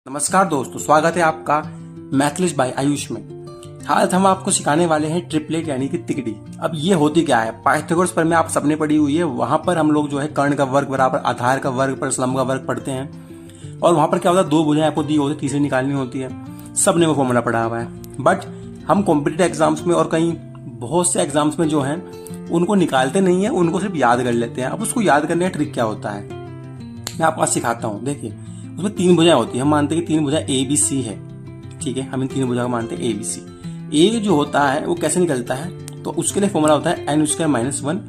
नमस्कार दोस्तों, स्वागत है आपका मैथलिस्ट बाय आयुष में। आज हम आपको सिखाने वाले हैं ट्रिपलेट यानी कि तिकड़ी। अब ये होती क्या है, पाइथागोरस पर में आप सबने पढ़ी हुई है। वहां पर हम लोग जो है कर्ण का वर्ग बराबर आधार का वर्ग पर लंब का वर्ग पढ़ते हैं। और वहां पर क्या होता है, दो भुजाएं आपको दी होती है, तीसरी निकालनी होती है। सबने वो फॉर्मूला पढ़ा हुआ है। बट हम कॉम्पिटिटिव एग्जाम्स में और कहीं बहुत से एग्जाम्स में जो है उनको निकालते नहीं है, उनको सिर्फ याद कर लेते हैं। अब उसको याद करने का ट्रिक क्या होता है, मैं आपको आज सिखाता हूँ। देखिए, उसमें तीन भुजाएं होती है। हम मानते हैं कि तीन भुजाएं ए बी सी है, ठीक है। हम इन तीन भुजाओं को मानते हैं ए बी सी। ए जो होता है वो कैसे निकलता है, तो उसके लिए फॉर्मूला होता है एन स्क्वायर माइनस वन,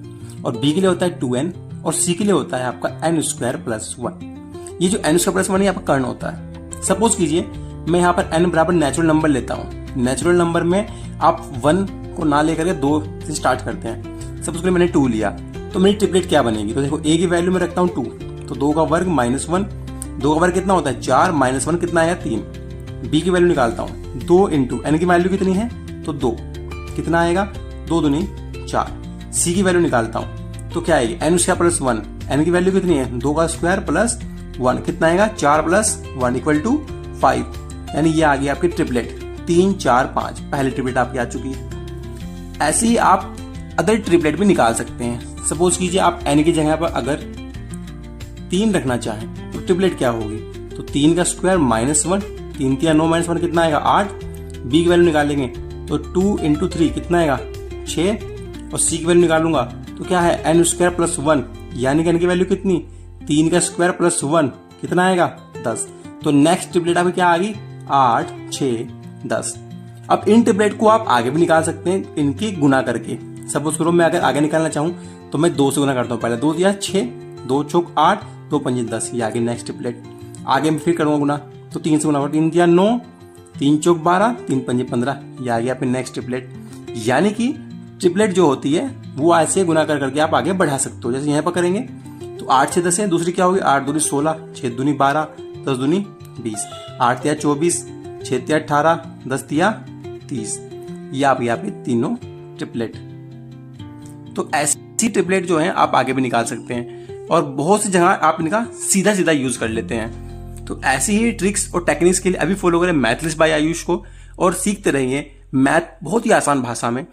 और बी के लिए होता है 2n, और सी के लिए होता है आपका एन स्क्वायर प्लस वन। ये जो एन स्क्वायर प्लस वन यहाँ पर कर्ण होता है। सपोज कीजिए मैं यहाँ पर एन बराबर नेचुरल नंबर लेता हूँ। नेचुरल नंबर में आप 1 को ना लेकर के 2 से स्टार्ट करते हैं। सपोज करिए मैंने 2 लिया, तो मेरी ट्रिपलेट क्या बनेगी। तो देखो, ए की वैल्यू में रखता हूँ 2, तो 2 का वर्ग माइनस 1, 2 का वर्ग कितना होता है 4, माइनस 1 कितना आया 3। बी की वैल्यू निकालता हूँ 2 इंटू एन की वैल्यू कितनी है तो 2, कितना आएगा 2 दूनी 4। सी की वैल्यू निकालता हूँ तो क्या आएगी एन स्क्वायर प्लस 1, एन की वैल्यू कितनी है 2 का स्क्वायर प्लस 1, कितना आएगा 4 प्लस 1 इक्वल टू 5। यानी ये आ गई आपकी ट्रिपलेट 3 4 5। पहली ट्रिपलेट आपकी आ चुकी है। ऐसे ही आप अदर ट्रिपलेट भी निकाल सकते हैं। सपोज कीजिए आप एन की जगह पर अगर 3 रखना चाहें तो ट्रिपलेट क्या होगी, तो 3 का स्क्वायर माइनस 1, 3 3 9 माइनस 1 कितना आएगा 8। बी की वैल्यू निकालेंगे तो 2 इंटू 3 कितना आएगा 6, और सी की वैल्यू निकालूंगा तो क्या है एन स्क्वायर प्लस 1, यानी कि एन की वैल्यू कितनी 3 का स्क्वायर प्लस 1 कितना आएगा 10। तो नेक्स्ट ट्रिपलेट आपकी क्या आ गई 8 6 10। अब इन ट्रिपलेट को आप आगे भी निकाल सकते हैं इनकी गुना करके। सपोज करो मैं अगर आगे निकालना चाहूं तो मैं 2 से गुना करता हूं। पहले 2 दिया 6, 2 चौक 8, 2 पंजे 10, ये आगे नेक्स्ट ट्रिपलेट। आगे मैं फिर करूंगा गुना तो 3 से गुना होगा, 3 दिया 9, 3 चौक 12, 3 पंजे 15, ये आ गया आपकी नेक्स्ट ट्रिपलेट। यानी कि ट्रिपलेट जो होती है वो ऐसे गुना कर करके आप आगे बढ़ा सकते हो। जैसे यहाँ पर करेंगे तो 8 से 10 है, दूसरी क्या होगी 8 दूनी 16, 6 दूनी 12, 10 दूनी 20, 8 तिया 24, 6 तिया 18, 10 तिया 30। ये आप यहाँ पे तीनों ट्रिपलेट। तो ऐसी ट्रिपलेट जो है आप आगे भी निकाल सकते हैं, और बहुत सी जगह आप इनका सीधा सीधा यूज कर लेते हैं। तो ऐसी ही ट्रिक्स और टेक्निक्स के लिए अभी फॉलो करें मैथलिस्ट बाय आयुष को, और सीखते रहिए मैथ बहुत ही आसान भाषा में।